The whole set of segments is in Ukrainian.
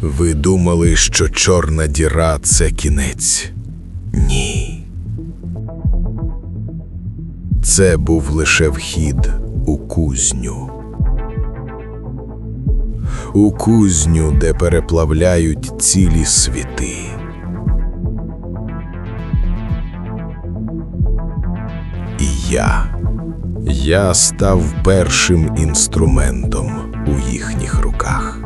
Ви думали, що чорна діра – це кінець? Ні. Це був лише вхід у кузню. У кузню, де переплавляють цілі світи. І я став першим інструментом у їхніх руках.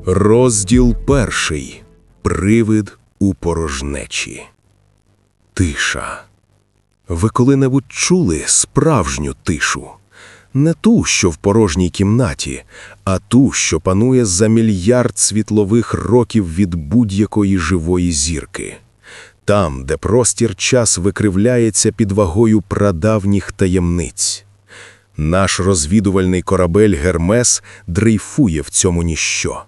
Розділ 1. Привид у порожнечі. Тиша. Ви коли-небудь чули справжню тишу? Не ту, що в порожній кімнаті, а ту, що панує за мільярд світлових років від будь-якої живої зірки. Там, де простір-час викривляється під вагою прадавніх таємниць. Наш розвідувальний корабель «Гермес» дрейфує в цьому ніщо.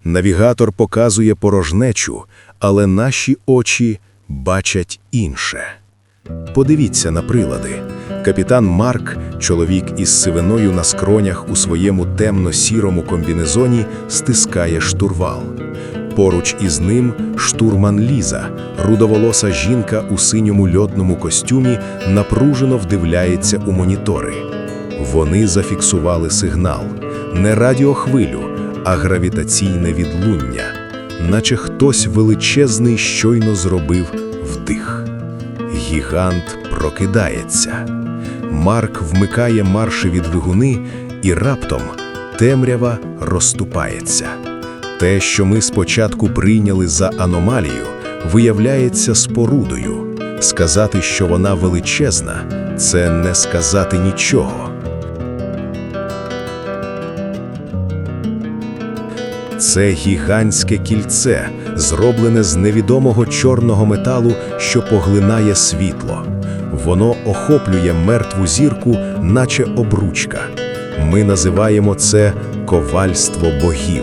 Навігатор показує порожнечу, але наші очі бачать інше. Подивіться на прилади. Капітан Марк, чоловік із сивиною на скронях у своєму темно-сірому комбінезоні, стискає штурвал. Поруч із ним штурман Ліза, рудоволоса жінка у синьому льотному костюмі, напружено вдивляється у монітори. Вони зафіксували сигнал. Не радіохвилю, а гравітаційне відлуння. Наче хтось величезний щойно зробив вдих. Гігант прокидається. Марк вмикає маршеві двигуни, і раптом темрява розступається. Те, що ми спочатку прийняли за аномалію, виявляється спорудою. Сказати, що вона величезна – це не сказати нічого. Це гігантське кільце, зроблене з невідомого чорного металу, що поглинає світло. Воно охоплює мертву зірку, наче обручка. Ми називаємо це ковальство богів.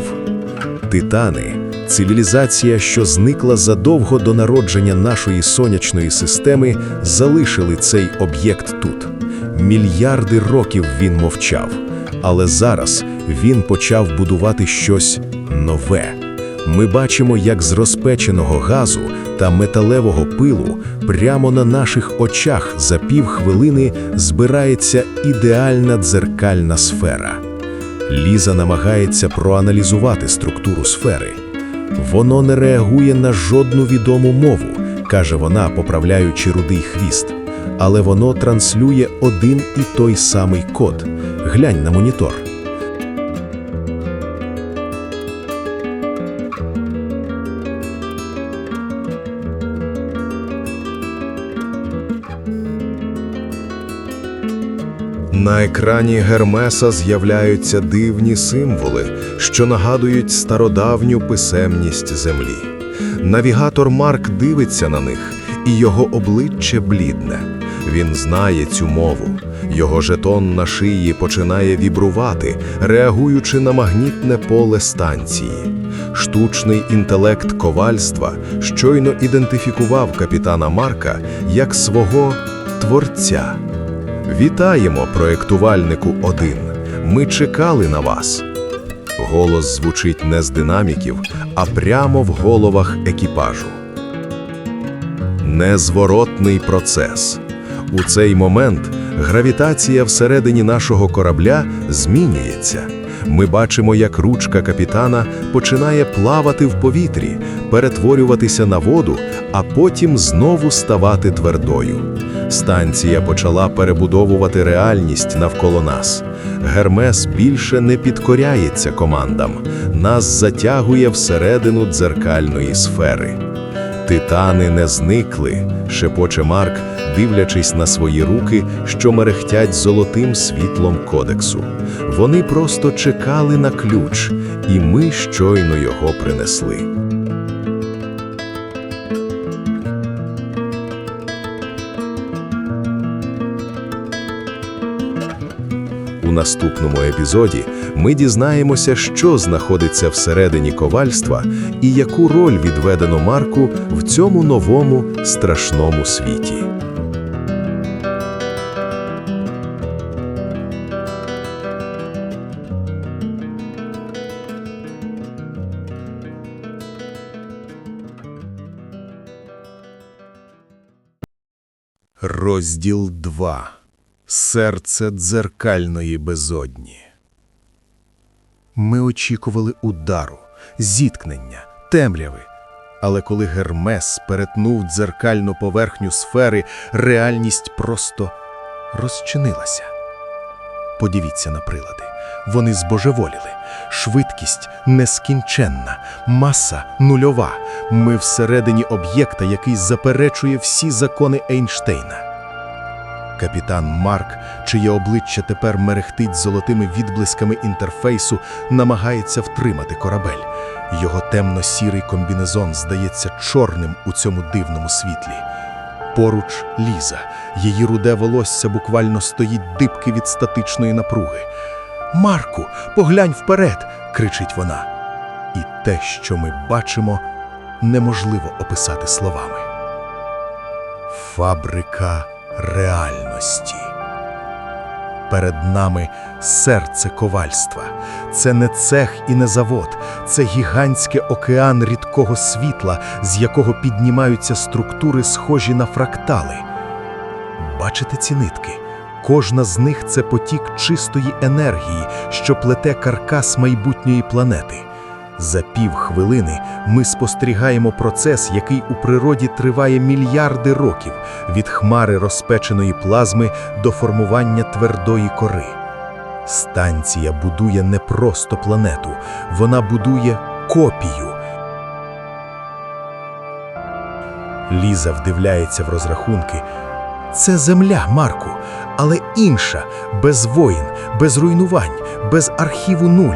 Титани – цивілізація, що зникла задовго до народження нашої сонячної системи, залишили цей об'єкт тут. Мільярди років він мовчав, але зараз він почав будувати щось нове. Ми бачимо, як з розпеченого газу та металевого пилу прямо на наших очах за півхвилини збирається ідеальна дзеркальна сфера. Ліза намагається проаналізувати структуру сфери. «Воно не реагує на жодну відому мову», – каже вона, поправляючи рудий хвіст. «Але воно транслює один і той самий код. Глянь на монітор». На екрані Гермеса з'являються дивні символи, що нагадують стародавню писемність Землі. Навігатор Марк дивиться на них, і його обличчя блідне. Він знає цю мову. Його жетон на шиї починає вібрувати, реагуючи на магнітне поле станції. Штучний інтелект ковальства щойно ідентифікував капітана Марка як свого творця. «Вітаємо, проєктувальнику 1. Ми чекали на вас». Голос звучить не з динаміків, а прямо в головах екіпажу. Незворотний процес. У цей момент гравітація всередині нашого корабля змінюється. Ми бачимо, як ручка капітана починає плавати в повітрі, перетворюватися на воду, а потім знову ставати твердою. Станція почала перебудовувати реальність навколо нас. Гермес більше не підкоряється командам. Нас затягує всередину дзеркальної сфери. «Титани не зникли», – шепоче Марк, дивлячись на свої руки, що мерехтять золотим світлом кодексу. «Вони просто чекали на ключ, і ми щойно його принесли». У наступному епізоді ми дізнаємося, що знаходиться всередині ковальства і яку роль відведено Марку в цьому новому страшному світі. Розділ 2. Серце дзеркальної безодні. Ми очікували удару, зіткнення, темряви. Але коли Гермес перетнув дзеркальну поверхню сфери, реальність просто розчинилася. Подивіться на прилади. Вони збожеволіли. Швидкість нескінченна, маса нульова. Ми всередині об'єкта, який заперечує всі закони Ейнштейна. Капітан Марк, чиє обличчя тепер мерехтить золотими відблисками інтерфейсу, намагається втримати корабель. Його темно-сірий комбінезон здається чорним у цьому дивному світлі. Поруч Ліза. Її руде волосся буквально стоїть дибки від статичної напруги. «Марку, поглянь вперед!» – кричить вона. І те, що ми бачимо, неможливо описати словами. Фабрика реальності. Перед нами серце ковальства. Це не цех і не завод. Це гігантський океан рідкого світла, з якого піднімаються структури, схожі на фрактали. Бачите ці нитки? Кожна з них – це потік чистої енергії, що плете каркас майбутньої планети. За півхвилини ми спостерігаємо процес, який у природі триває мільярди років, від хмари розпеченої плазми до формування твердої кори. Станція будує не просто планету, вона будує копію. Ліза вдивляється в розрахунки. Це Земля, Марку, але інша, без воїн, без руйнувань, без архіву нуль.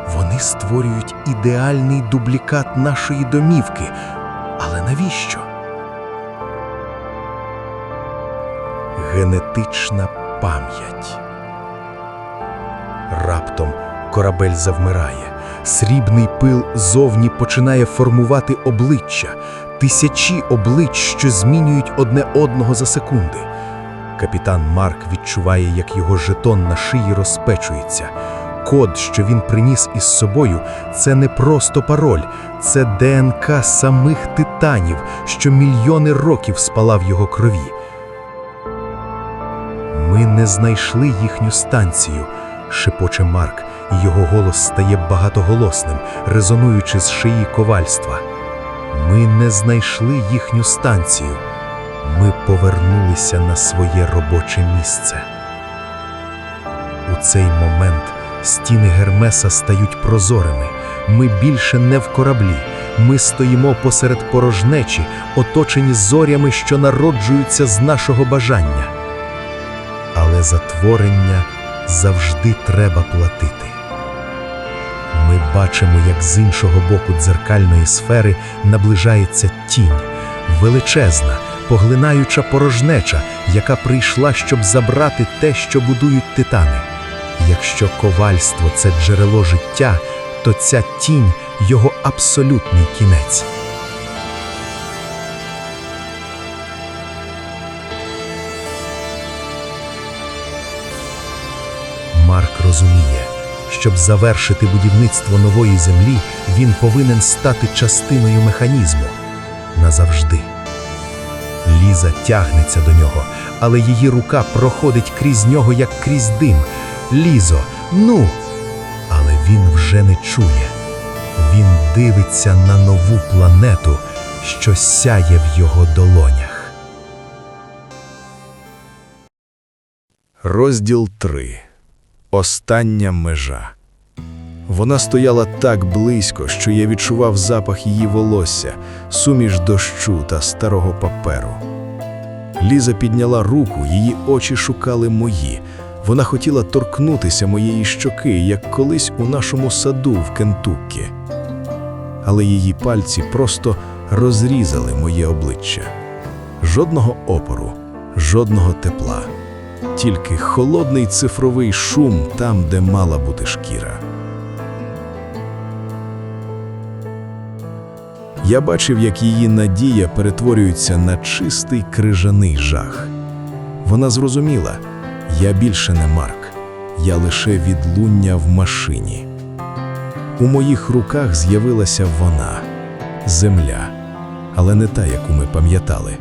Вони створюють ідеальний дублікат нашої домівки. Але навіщо? Генетична пам'ять. Раптом корабель завмирає. Срібний пил зовні починає формувати обличчя. Тисячі облич, що змінюють одне одного за секунди. Капітан Марк відчуває, як його жетон на шиї розпечується. Код, що він приніс із собою, це не просто пароль, це ДНК самих титанів, що мільйони років спала в його крові. «Ми не знайшли їхню станцію», – шепоче Марк, і його голос стає багатоголосним, резонуючи з шиї ковальства. «Ми не знайшли їхню станцію. Ми повернулися на своє робоче місце». У цей момент стіни Гермеса стають прозорими. Ми більше не в кораблі. Ми стоїмо посеред порожнечі, оточені зорями, що народжуються з нашого бажання. Але за творення завжди треба платити. Ми бачимо, як з іншого боку дзеркальної сфери наближається тінь. Величезна, поглинаюча порожнеча, яка прийшла, щоб забрати те, що будують титани. Якщо ковальство – це джерело життя, то ця тінь – його абсолютний кінець. Марк розуміє, щоб завершити будівництво нової землі, він повинен стати частиною механізму. Назавжди. Ліза тягнеться до нього, але її рука проходить крізь нього, як крізь дим. «Лізо, ну!» Але він вже не чує. Він дивиться на нову планету, що сяє в його долонях. Розділ 3. Остання межа. Вона стояла так близько, що я відчував запах її волосся, суміш дощу та старого паперу. Ліза підняла руку, її очі шукали мої. Вона хотіла торкнутися моєї щоки, як колись у нашому саду в Кентуккі. Але її пальці просто розрізали моє обличчя. Жодного опору, жодного тепла. Тільки холодний цифровий шум там, де мала бути шкіра. Я бачив, як її надія перетворюється на чистий крижаний жах. Вона зрозуміла – я більше не Марк, я лише відлуння в машині. У моїх руках з'явилася вона, земля, але не та, яку ми пам'ятали.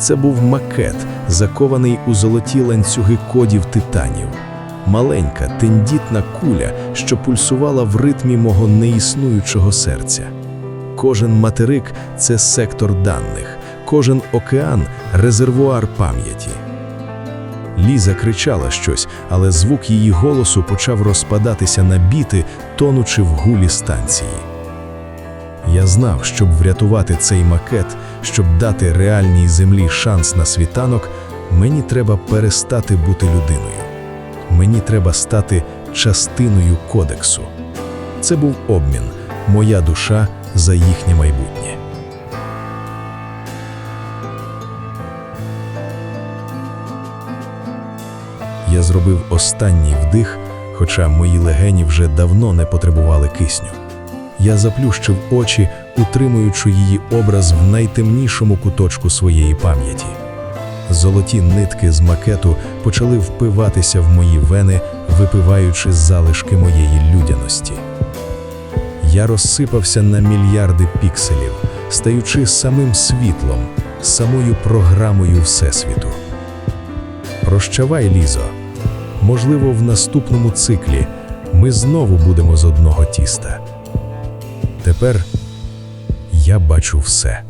Це був макет, закований у золоті ланцюги кодів титанів. Маленька, тендітна куля, що пульсувала в ритмі мого неіснуючого серця. Кожен материк – це сектор даних, кожен океан – резервуар пам'яті. Ліза кричала щось, але звук її голосу почав розпадатися на біти, тонучи в гулі станції. Я знав, щоб врятувати цей макет, щоб дати реальній землі шанс на світанок, мені треба перестати бути людиною. Мені треба стати частиною кодексу. Це був обмін, моя душа за їхнє майбутнє. Я зробив останній вдих, хоча мої легені вже давно не потребували кисню. Я заплющив очі, утримуючи її образ в найтемнішому куточку своєї пам'яті. Золоті нитки з макету почали впиватися в мої вени, випиваючи залишки моєї людяності. Я розсипався на мільярди пікселів, стаючи самим світлом, самою програмою Всесвіту. Прощавай, Лізо. Можливо, в наступному циклі ми знову будемо з одного тіста. Тепер я бачу все.